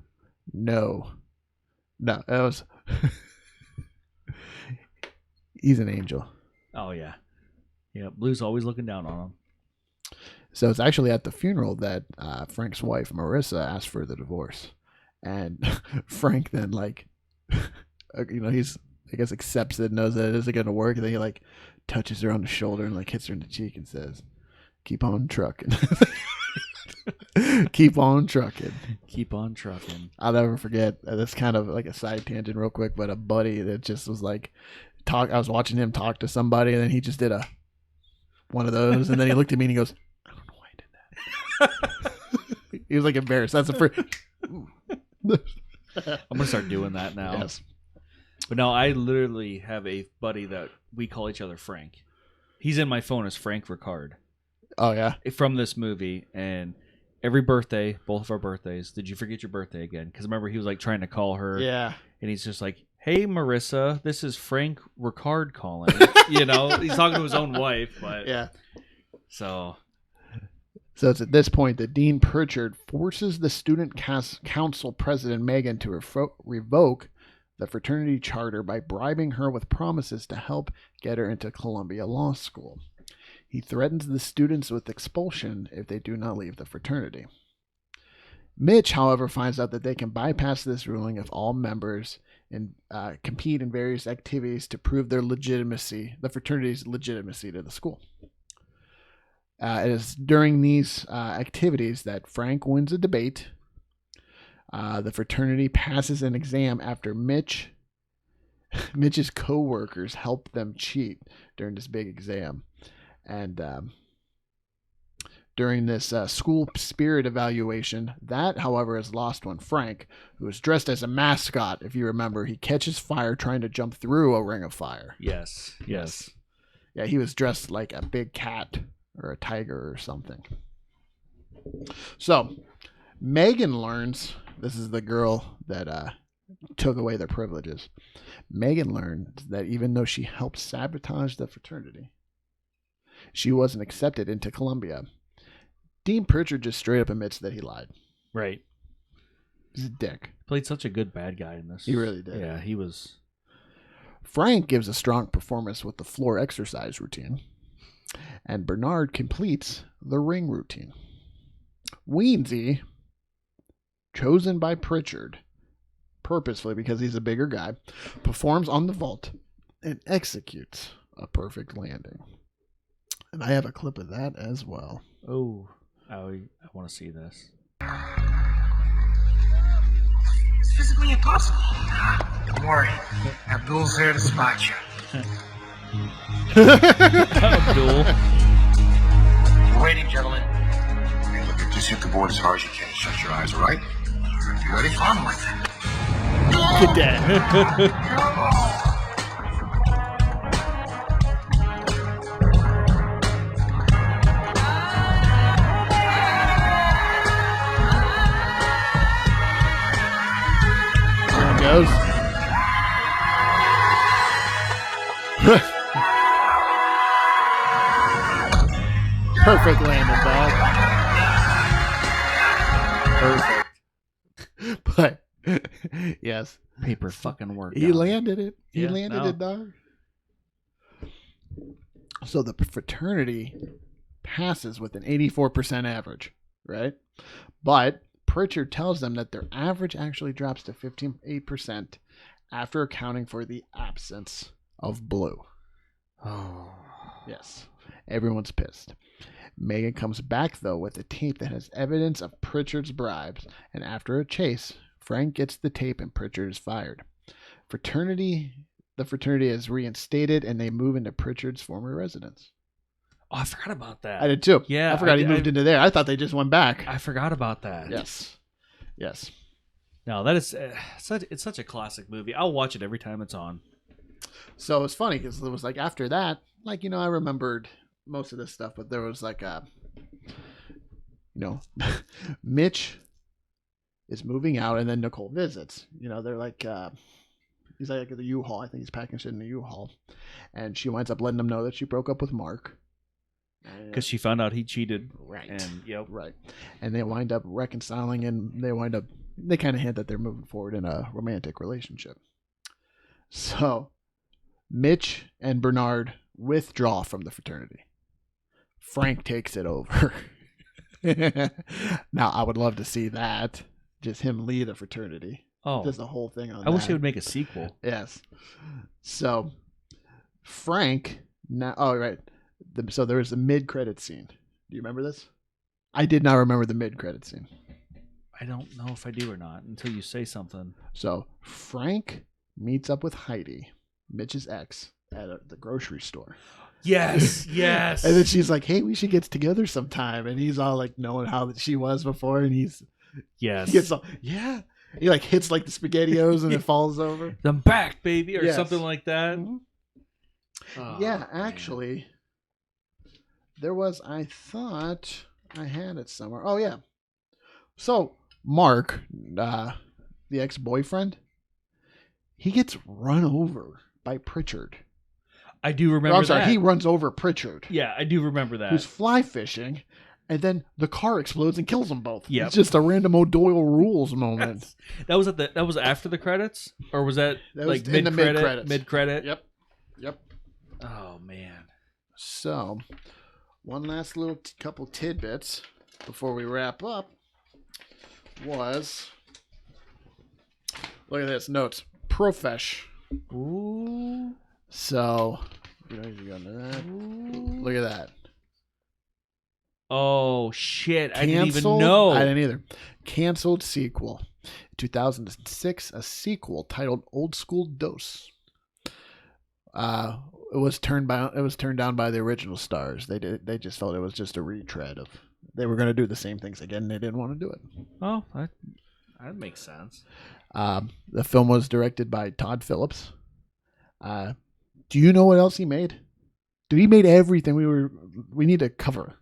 That was. He's an angel. Oh, yeah. Yeah, Blue's always looking down on him. So it's actually at the funeral that Frank's wife, Marissa, asked for the divorce. And Frank then, like, he's, I guess, accepts it, knows that it isn't going to work. And then he, like, touches her on the shoulder and, like, hits her in the cheek and says, keep on trucking. Keep on trucking. Keep on trucking. I'll never forget. That's kind of like a side tangent real quick, but a buddy that just was like, I was watching him talk to somebody, and then he just did one of those, and then he looked at me and he goes, I don't know why I did that. He was like embarrassed. That's the first. I'm going to start doing that now. Yes. But no, I literally have a buddy that we call each other Frank. He's in my phone as Frank Ricard. Oh, yeah? From this movie, and every birthday, both of our birthdays, did you forget your birthday again? Because remember, he was like trying to call her. Yeah. And he's just like, hey, Marissa, this is Frank Ricard calling. He's talking to his own wife, but yeah. So it's at this point that Dean Pritchard forces the student council president Megan to revoke the fraternity charter by bribing her with promises to help get her into Columbia Law School. He threatens the students with expulsion if they do not leave the fraternity. Mitch, however, finds out that they can bypass this ruling if all members and compete in various activities to prove their legitimacy, the fraternity's legitimacy to the school. It is during these activities that Frank wins a debate. The fraternity passes an exam after Mitch's co-workers help them cheat during this big exam. And during this school spirit evaluation, that, however, is lost when Frank, who is dressed as a mascot, if you remember, he catches fire trying to jump through a ring of fire. Yes. Yeah, he was dressed like a big cat or a tiger or something. So, Megan learns, this is the girl that took away their privileges. Megan learned that even though she helped sabotage the fraternity, she wasn't accepted into Columbia. Dean Pritchard just straight up admits that he lied. Right. He's a dick. Played such a good bad guy in this. He really did. Yeah, he was. Frank gives a strong performance with the floor exercise routine, and Bernard completes the ring routine. Weensy, chosen by Pritchard, purposefully because he's a bigger guy, performs on the vault and executes a perfect landing. And I have a clip of that as well. Oh, I want to see this. It's physically impossible. Don't worry. Abdul's there to spot you. Abdul. We're waiting, gentlemen. Hey, look, just hit the board as hard as you can. Shut your eyes, all right? You ready? I'm with it. Get that. Goes. Perfect landing, dog. Perfect. But yes, Paper fucking work. he landed it. He Yeah, landed no. it, dog. So the fraternity passes with an 84% average, right? But Pritchard tells them that their average actually drops to 58% after accounting for the absence of blue. Oh. Yes. Everyone's pissed. Megan comes back, though, with a tape that has evidence of Pritchard's bribes, and after a chase, Frank gets the tape and Pritchard is fired. The fraternity is reinstated, and they move into Pritchard's former residence. Oh, I forgot about that. I did too. Yeah, I forgot he moved into there. I thought they just went back. I forgot about that. Yes. Yes. No, that is it's such a classic movie. I'll watch it every time it's on. So it's funny because it was like after that, like, I remembered most of this stuff, but there was like Mitch is moving out and then Nicole visits. They're like, he's like at the U-Haul. I think he's packing shit in the U-Haul. And she winds up letting him know that she broke up with Mark. Because she found out he cheated. Right. And, yep. Right. And they wind up reconciling, and they kind of hint that they're moving forward in a romantic relationship. So Mitch and Bernard withdraw from the fraternity. Frank takes it over. Now, I would love to see that. Just him lead a fraternity. Oh. Just the whole thing on that. I wish they would make a sequel. Yes. So Frank, right. So there was a mid-credit scene. Do you remember this? I did not remember the mid-credit scene. I don't know if I do or not until you say something. So Frank meets up with Heidi, Mitch's ex, at the grocery store. Yes, yes. And then she's like, "Hey, we should get together sometime." And he's all like, knowing how she was before, and he gets all, yeah. He like hits like the SpaghettiOs and it falls over. I'm back, baby, or Yes. something like that. Mhm. Oh, Yeah, actually, there was. I thought I had it somewhere. Oh yeah. So Mark, the ex-boyfriend, he gets run over by Pritchard. I do remember. I'm sorry, that. he runs over Pritchard. Yeah, I do remember that. Who's fly fishing, and then the car explodes and kills them both. Yep. It's just a random O'Doyle rules moment. That was after the credits, or was that Was like in the mid-credit? mid-credits. Mid-credit. Yep. Oh man. So, one last little couple tidbits before we wrap up was, look at this, notes. Profesh. Ooh. So, you know, you go into that. Look at that. Oh shit! I didn't even Canceled? know. I didn't either. Canceled sequel. 2006, a sequel titled Old School Dose. It was turned down by the original stars. They just felt it was just a retread of they were going to do the same things again. And they didn't want to do it. Oh, that makes sense. The film was directed by Todd Phillips. Do you know what else he made? Dude, he made everything we need to cover.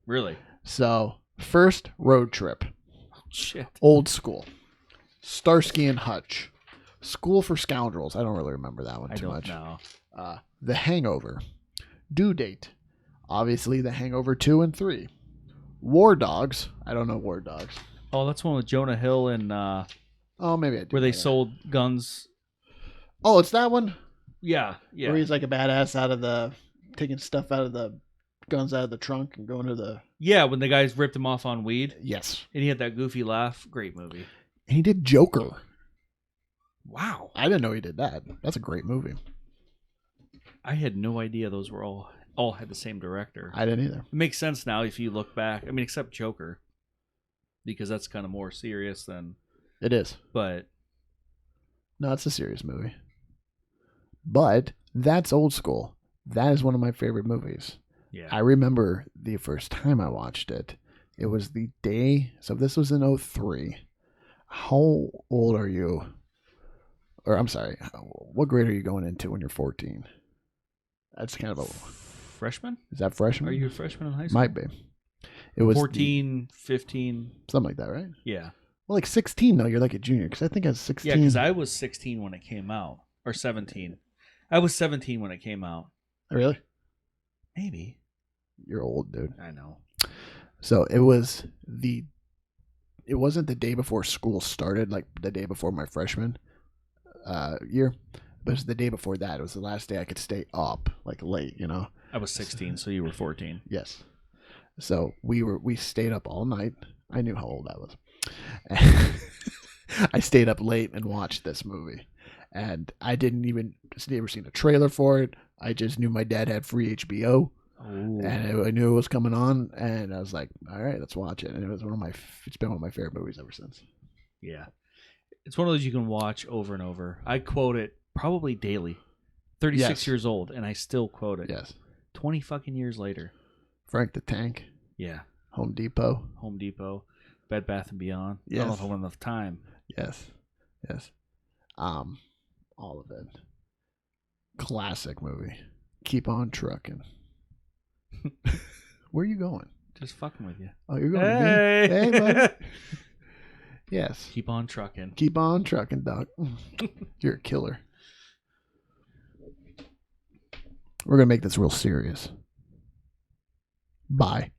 Really? So, first, Road Trip. Oh, shit. Old School. Starsky and Hutch. School for Scoundrels. I don't really remember that one too much. I don't know. The Hangover. Due Date. Obviously, The Hangover 2 and 3. War Dogs. I don't know War Dogs. Oh, that's one with Jonah Hill and oh, maybe I do. Where they know that. sold guns. Oh, it's that one? Yeah. Where he's like a badass taking stuff out of the guns out of the trunk and going to the... Yeah, when the guys ripped him off on weed. Yes. And he had that goofy laugh. Great movie. And he did Joker. Wow. I didn't know he did that. That's a great movie. I had no idea those were all had the same director. I didn't either. It makes sense now if you look back. I mean, except Joker. Because that's kind of more serious than... It is. But... No, it's a serious movie. But that's old school. That is one of my favorite movies. Yeah. I remember the first time I watched it. It was the day... So this was in 2003. How old are you? Or I'm sorry. What grade are you going into when you're 14? That's kind of a... Freshman? Is that freshman? Are you a freshman in high school? Might be. It was 14, 15. Something like that, right? Yeah. Well, like 16, though. You're like a junior. Because I think I was 16. Yeah, because I was 16 when it came out. Or 17. I was 17 when it came out. Really? Maybe. You're old, dude. I know. So it wasn't the day before school started, like the day before my freshman year, but it was the day before that. It was the last day I could stay up, like late, you know. I was 16, so you were 14. Yes. So we stayed up all night. I knew how old I was. I stayed up late and watched this movie, and I didn't even ever seen a trailer for it. I just knew my dad had free HBO. Ooh. And I knew it was coming on, and I was like, "All right, let's watch it." And it's been one of my favorite movies ever since. Yeah, it's one of those you can watch over and over. I quote it probably daily. 36 years old, and I still quote it. Yes. 20 fucking years later. Frank the Tank. Yeah. Home Depot. Bed Bath and Beyond. Yes. I don't know if I have enough time. Yes. All of it. Classic movie. Keep on trucking. Where are you going? Just fucking with you. Oh, you're going Hey. to me? Hey, buddy. Yes. Keep on trucking. Keep on trucking, Doc. You're a killer. We're going to make this real serious. Bye.